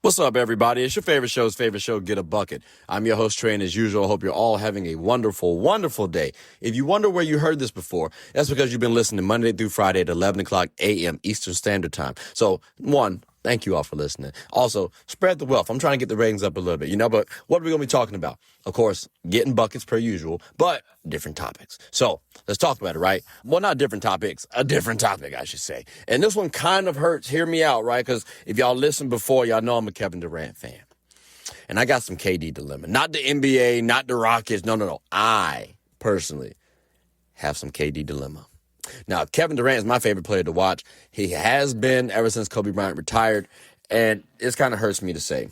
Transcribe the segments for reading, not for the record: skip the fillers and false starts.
What's up, everybody? It's your favorite show, Get a Bucket. I'm your host, Trey, and as usual, I hope you're all having a wonderful, wonderful day. If you wonder where you heard this before, that's because you've been listening Monday through Friday at 11 o'clock a.m. Eastern Standard Time. So, one, thank you all for listening. Also, spread the wealth. I'm trying to get the ratings up a little bit, but what are we going to be talking about? Of course, getting buckets per usual, but different topics. So, let's talk about it, right? Well, not different topics, a different topic, I should say. And this one kind of hurts. Hear me out, right? Because if y'all listened before, y'all know I'm a Kevin Durant fan. And I got some KD dilemma. Not the NBA, not the Rockets. No. I, personally, have some KD dilemma. Now, Kevin Durant is my favorite player to watch. He has been ever since Kobe Bryant retired. And it kind of hurts me to say.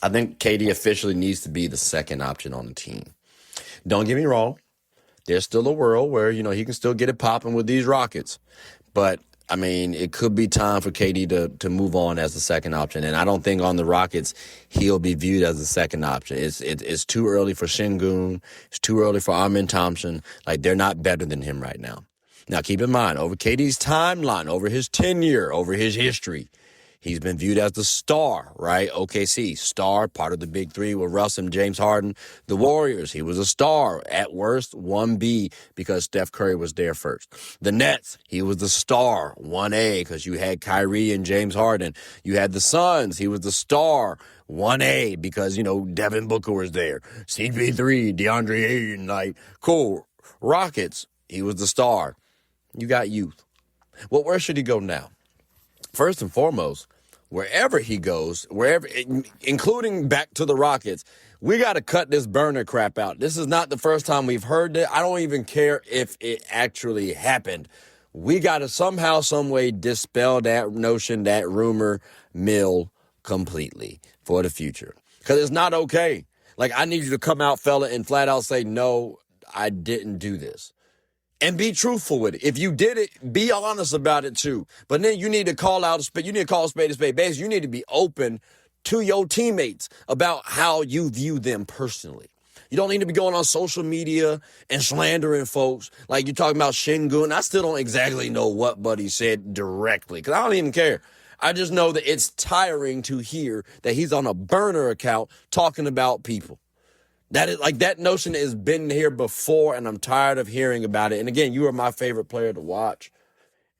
I think KD officially needs to be the second option on the team. Don't get me wrong. There's still a world where, he can still get it popping with these Rockets. But, it could be time for KD to move on as the second option. And I don't think on the Rockets he'll be viewed as the second option. It's too early for Şengün. It's too early for Amin Thompson. They're not better than him right now. Now, keep in mind, over KD's timeline, over his tenure, over his history, he's been viewed as the star, right? OKC, star, part of the big three with Russ and James Harden. The Warriors, he was a star. At worst, 1B because Steph Curry was there first. The Nets, he was the star, 1A because you had Kyrie and James Harden. You had the Suns, he was the star, 1A because, Devin Booker was there. CP3, DeAndre Ayton, cool. Rockets, he was the star. You got youth. Well, where should he go now? First and foremost, wherever he goes, including back to the Rockets, we got to cut this burner crap out. This is not the first time we've heard it. I don't even care if it actually happened. We got to somehow, some way dispel that notion, that rumor mill completely for the future. Because it's not okay. I need you to come out, fella, and flat out say, no, I didn't do this. And be truthful with it. If you did it, be honest about it too. But then you need to call out a spade. You need to call a spade a spade. Basically, you need to be open to your teammates about how you view them personally. You don't need to be going on social media and slandering folks. Like you're talking about Şengün. I still don't exactly know what Buddy said directly because I don't even care. I just know that it's tiring to hear that he's on a burner account talking about people. That is that notion has been here before, and I'm tired of hearing about it. And again, you are my favorite player to watch,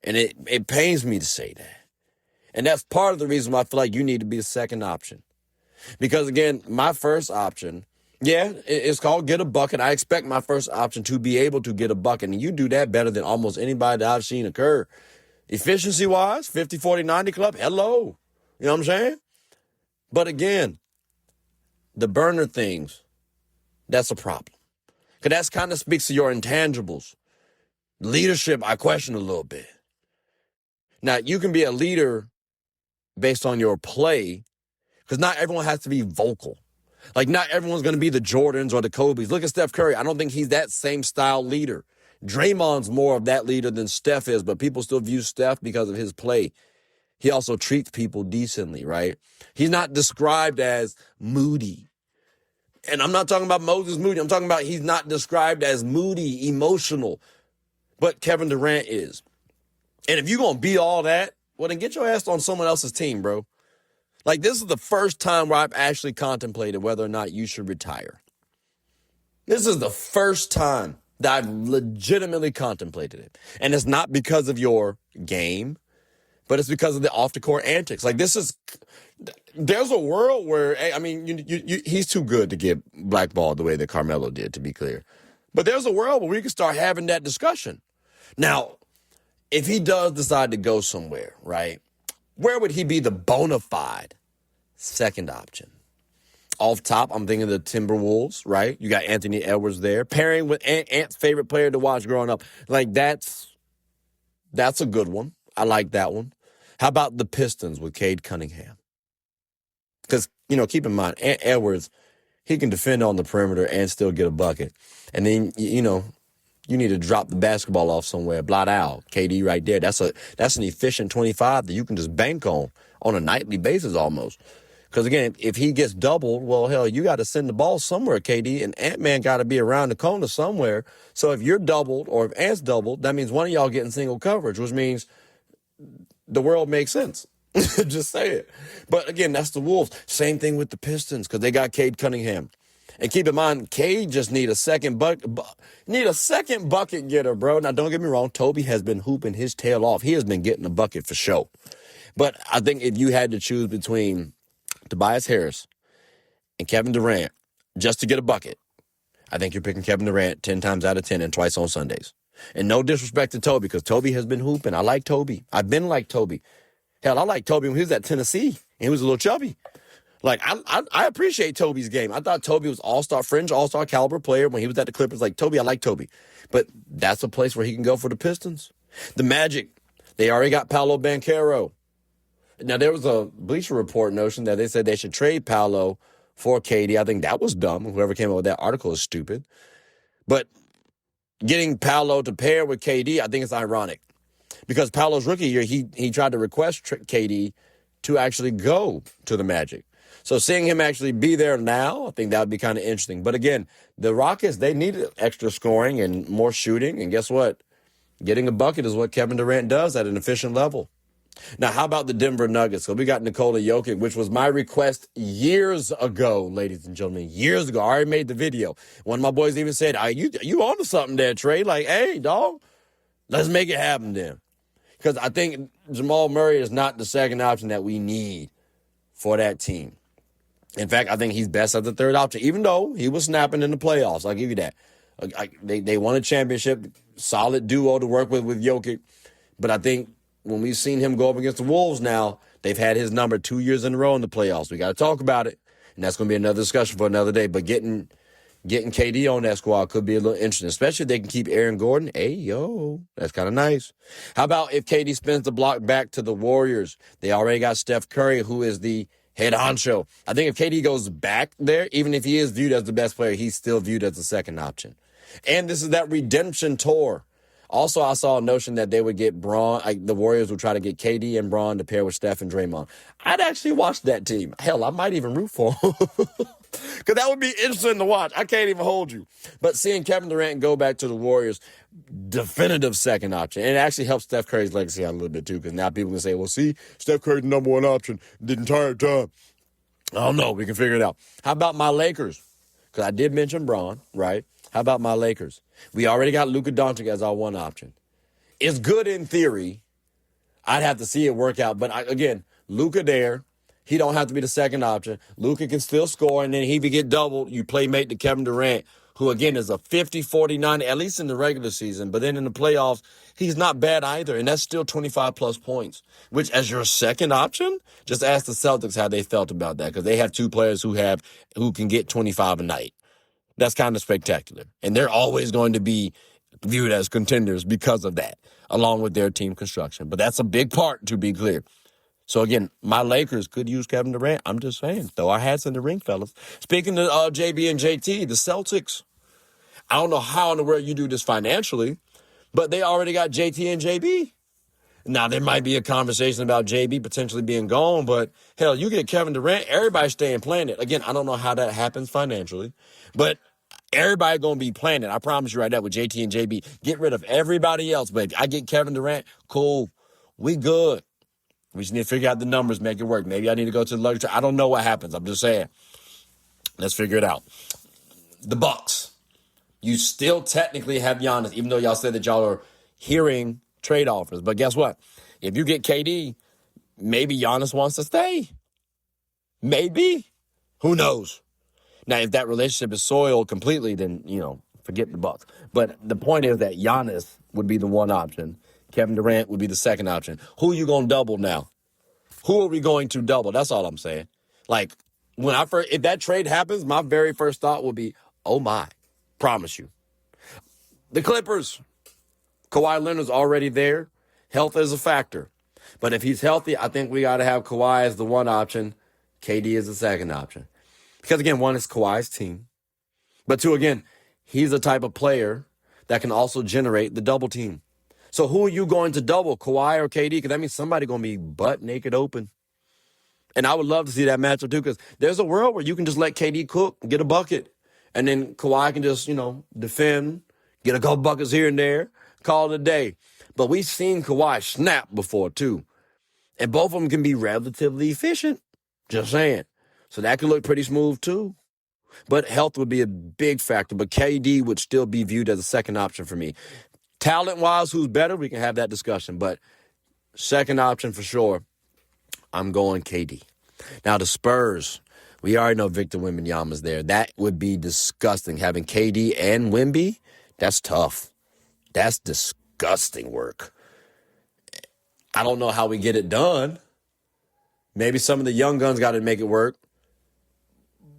and it pains me to say that. And that's part of the reason why I feel like you need to be the second option. Because again, my first option, it's called get a bucket. I expect my first option to be able to get a bucket, and you do that better than almost anybody that I've seen occur. Efficiency-wise, 50, 40, 90 club, hello. You know what I'm saying? But again, the burner things, that's a problem. Because that kind of speaks to your intangibles. Leadership, I question a little bit. Now, you can be a leader based on your play, because not everyone has to be vocal. Not everyone's going to be the Jordans or the Kobes. Look at Steph Curry. I don't think he's that same style leader. Draymond's more of that leader than Steph is, but people still view Steph because of his play. He also treats people decently, right? He's not described as moody. And I'm not talking about Moses Moody. I'm talking about he's not described as moody, emotional. But Kevin Durant is. And if you're going to be all that, well, then get your ass on someone else's team, bro. This is the first time where I've actually contemplated whether or not you should retire. This is the first time that I've legitimately contemplated it. And it's not because of your game, but it's because of the off-the-court antics. There's a world where, he's too good to get blackballed the way that Carmelo did, to be clear. But there's a world where we can start having that discussion. Now, if he does decide to go somewhere, right, where would he be the bona fide second option? Off top, I'm thinking the Timberwolves, right? You got Anthony Edwards there. Pairing with Ant's favorite player to watch growing up. That's a good one. I like that one. How about the Pistons with Cade Cunningham? Because, keep in mind, Ant Edwards, he can defend on the perimeter and still get a bucket. And then, you need to drop the basketball off somewhere, blot out. KD right there. That's an efficient 25 that you can just bank on a nightly basis almost. Because, again, if he gets doubled, well, hell, you got to send the ball somewhere, KD, and Ant-Man got to be around the corner somewhere. So if you're doubled or if Ant's doubled, that means one of y'all getting single coverage, which means the world makes sense. Just say it. But again, that's the Wolves. Same thing with the Pistons because they got Cade Cunningham. And keep in mind, Cade just need a second bucket getter, bro. Now, don't get me wrong. Toby has been hooping his tail off. He has been getting a bucket for sure. But I think if you had to choose between Tobias Harris and Kevin Durant just to get a bucket, I think you're picking Kevin Durant 10 times out of 10 and twice on Sundays. And no disrespect to Toby because Toby has been hooping. I like Toby. I've been like Toby. Hell, I like Toby when he was at Tennessee and he was a little chubby. Like, I appreciate Toby's game. I thought Toby was fringe all-star caliber player when he was at the Clippers. Like, Toby, I like Toby. But that's a place where he can go for the Pistons. The Magic, they already got Paolo Banchero. Now, there was a Bleacher Report notion that they said they should trade Paolo for KD. I think that was dumb. Whoever came up with that article is stupid. But getting Paolo to pair with KD, I think it's ironic. Because Paolo's rookie year, he tried to request KD to actually go to the Magic. So seeing him actually be there now, I think that would be kind of interesting. But again, the Rockets, they needed extra scoring and more shooting. And guess what? Getting a bucket is what Kevin Durant does at an efficient level. Now, how about the Denver Nuggets? So we got Nikola Jokic, which was my request years ago, ladies and gentlemen. Years ago. I already made the video. One of my boys even said, you on to something there, Trey? Like, hey, dog, let's make it happen then. Because I think Jamal Murray is not the second option that we need for that team. In fact, I think he's best as the third option, even though he was snapping in the playoffs. I'll give you that. They won a championship, solid duo to work with Jokic. But I think when we've seen him go up against the Wolves now, they've had his number 2 years in a row in the playoffs. We got to talk about it, and that's going to be another discussion for another day. But getting KD on that squad could be a little interesting, especially if they can keep Aaron Gordon. Hey, yo, that's kind of nice. How about if KD spins the block back to the Warriors? They already got Steph Curry, who is the head honcho. I think if KD goes back there, even if he is viewed as the best player, he's still viewed as the second option. And this is that redemption tour. Also, I saw a notion that they would get Braun, the Warriors would try to get KD and Braun to pair with Steph and Draymond. I'd actually watch that team. Hell, I might even root for them. Because that would be interesting to watch. I can't even hold you. But seeing Kevin Durant go back to the Warriors, definitive second option. And it actually helps Steph Curry's legacy out a little bit, too, because now people can say, well, see, Steph Curry's the number one option the entire time. I don't know. We can figure it out. How about my Lakers? Because I did mention Braun, right? How about my Lakers? We already got Luka Doncic as our one option. It's good in theory. I'd have to see it work out. But again, Luka there. He don't have to be the second option. Luka can still score, and then he can get doubled. You playmate to Kevin Durant, who, again, is a 50-40-90, at least in the regular season. But then in the playoffs, he's not bad either, and that's still 25-plus points, which, as your second option, just ask the Celtics how they felt about that, because they have two players who can get 25 a night. That's kind of spectacular. And they're always going to be viewed as contenders because of that, along with their team construction. But that's a big part, to be clear. So, again, my Lakers could use Kevin Durant. I'm just saying. Throw our hats in the ring, fellas. Speaking of JB and JT, the Celtics, I don't know how in the world you do this financially, but they already got JT and JB. Now, there might be a conversation about JB potentially being gone, but, hell, you get Kevin Durant, everybody's staying planted. Again, I don't know how that happens financially, but everybody going to be planted. I promise you right now with JT and JB. Get rid of everybody else, but if I get Kevin Durant, cool. We good. We just need to figure out the numbers, make it work. Maybe I need to go to the luxury. I don't know what happens. I'm just saying. Let's figure it out. The Bucks. You still technically have Giannis, even though y'all said that y'all are hearing trade offers. But guess what? If you get KD, maybe Giannis wants to stay. Maybe. Who knows? Now, if that relationship is soiled completely, then, forget the Bucks. But the point is that Giannis would be the one option. Kevin Durant would be the second option. Who are you going to double now? Who are we going to double? That's all I'm saying. Like, if that trade happens, my very first thought will be, oh my, promise you. The Clippers, Kawhi Leonard's already there. Health is a factor. But if he's healthy, I think we got to have Kawhi as the one option. KD is the second option. Because, again, one is Kawhi's team. But two, again, he's the type of player that can also generate the double team. So who are you going to double, Kawhi or KD? Because that means somebody going to be butt naked open. And I would love to see that matchup too, because there's a world where you can just let KD cook, get a bucket, and then Kawhi can just, defend, get a couple buckets here and there, call it a day. But we've seen Kawhi snap before too. And both of them can be relatively efficient. Just saying. So that could look pretty smooth too. But health would be a big factor. But KD would still be viewed as a second option for me. Talent-wise, who's better? We can have that discussion. But second option for sure, I'm going KD. Now, the Spurs, we already know Victor Wembanyama's there. That would be disgusting. Having KD and Wemby, that's tough. That's disgusting work. I don't know how we get it done. Maybe some of the young guns got to make it work.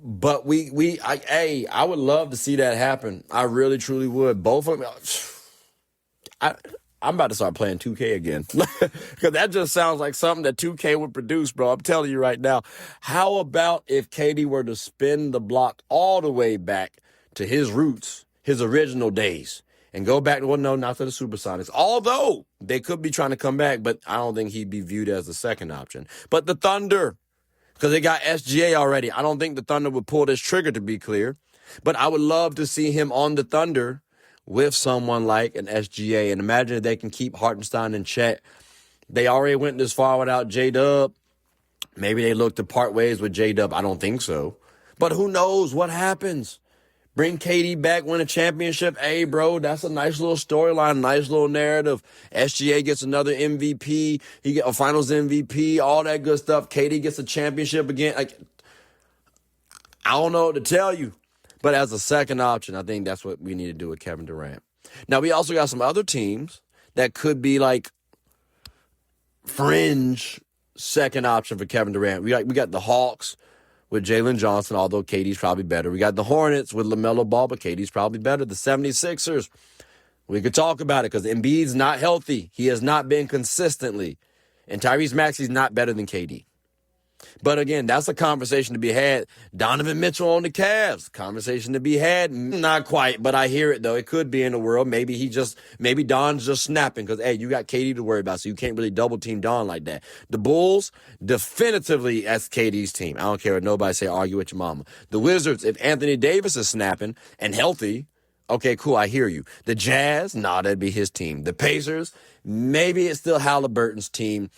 But I would love to see that happen. I really, truly would. Both of them. I'm about to start playing 2K again. Because that just sounds like something that 2K would produce, bro. I'm telling you right now. How about if KD were to spin the block all the way back to his roots, his original days, and go back to, well, no, not to the Supersonics. Although they could be trying to come back, but I don't think he'd be viewed as the second option. But the Thunder, because they got SGA already. I don't think the Thunder would pull this trigger, to be clear. But I would love to see him on the Thunder with someone like an SGA. And imagine if they can keep Hartenstein in check. They already went this far without J-Dub. Maybe they look to part ways with J-Dub. I don't think so. But who knows what happens? Bring KD back, win a championship. Hey, bro, that's a nice little storyline, nice little narrative. SGA gets another MVP. He get a finals MVP, all that good stuff. KD gets a championship again. Like, I don't know what to tell you. But as a second option, I think that's what we need to do with Kevin Durant. Now, we also got some other teams that could be like fringe second option for Kevin Durant. We got the Hawks with Jalen Johnson, although KD's probably better. We got the Hornets with LaMelo Ball, but KD's probably better. The 76ers, we could talk about it because Embiid's not healthy. He has not been consistently. And Tyrese Maxey's not better than KD. But again, that's a conversation to be had. Donovan Mitchell on the Cavs, conversation to be had. Not quite, but I hear it though. It could be in the world. Maybe Don's just snapping because, hey, you got KD to worry about, so you can't really double team Don like that. The Bulls, definitively that's KD's team. I don't care what nobody say, argue with your mama. The Wizards, if Anthony Davis is snapping and healthy, okay, cool, I hear you. The Jazz, that'd be his team. The Pacers, maybe it's still Halliburton's team.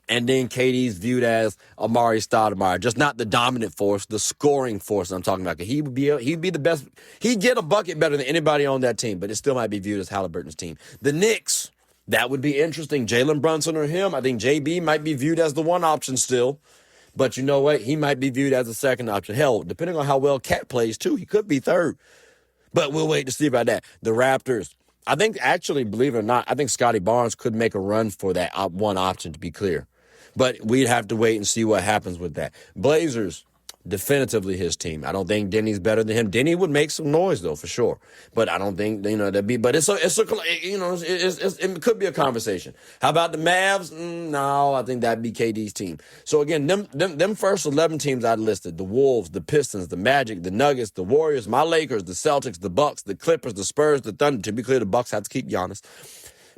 And then KD's viewed as Amari Stoudemire, just not the dominant force, the scoring force I'm talking about. He'd be the best. He'd get a bucket better than anybody on that team, but it still might be viewed as Halliburton's team. The Knicks, that would be interesting. Jalen Brunson or him. I think JB might be viewed as the one option still. But you know what? He might be viewed as a second option. Hell, depending on how well Cat plays too, he could be third. But we'll wait to see about that. The Raptors. I think actually, believe it or not, I think Scotty Barnes could make a run for that one option, to be clear. But we'd have to wait and see what happens with that. Blazers, definitively his team. I don't think Denny's better than him. Denny would make some noise though, for sure. But I don't think that'd be. But it could be a conversation. How about the Mavs? No, I think that'd be KD's team. So again, them first 11 teams I listed: the Wolves, the Pistons, the Magic, the Nuggets, the Warriors, my Lakers, the Celtics, the Bucks, the Clippers, the Spurs, the Thunder. To be clear, the Bucks have to keep Giannis.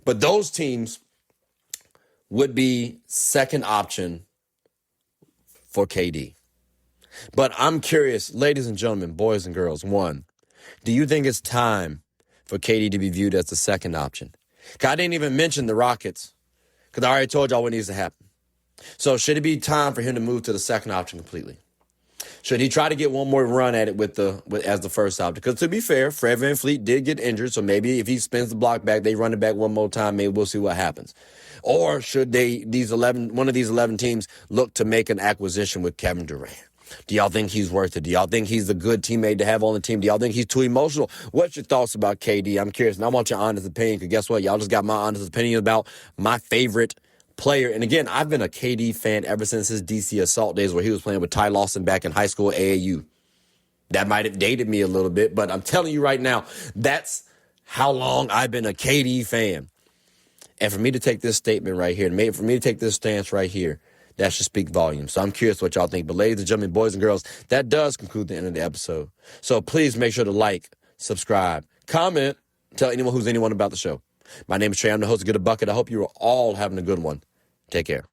But those teams would be second option for KD. But I'm curious, ladies and gentlemen, boys and girls, one, do you think it's time for KD to be viewed as the second option? Because I didn't even mention the Rockets, because I already told y'all what needs to happen. So should it be time for him to move to the second option completely? Should he try to get one more run at it as the first option? Because to be fair, Fred VanVleet did get injured, so maybe if he spins the block back, they run it back one more time, maybe we'll see what happens. Or should one of these 11 teams look to make an acquisition with Kevin Durant? Do y'all think he's worth it? Do y'all think he's a good teammate to have on the team? Do y'all think he's too emotional? What's your thoughts about KD? I'm curious, and I want your honest opinion, because guess what? Y'all just got my honest opinion about my favorite player. And again, I've been a KD fan ever since his DC Assault days where he was playing with Ty Lawson back in high school AAU. That might have dated me a little bit, but I'm telling you right now, that's how long I've been a KD fan. And for me to take this statement right here, for me to take this stance right here, that should speak volumes. So I'm curious what y'all think. But ladies and gentlemen, boys and girls, that does conclude the end of the episode. So please make sure to like, subscribe, comment, tell anyone about the show. My name is Trey. I'm the host of Get a Bucket. I hope you are all having a good one. Take care.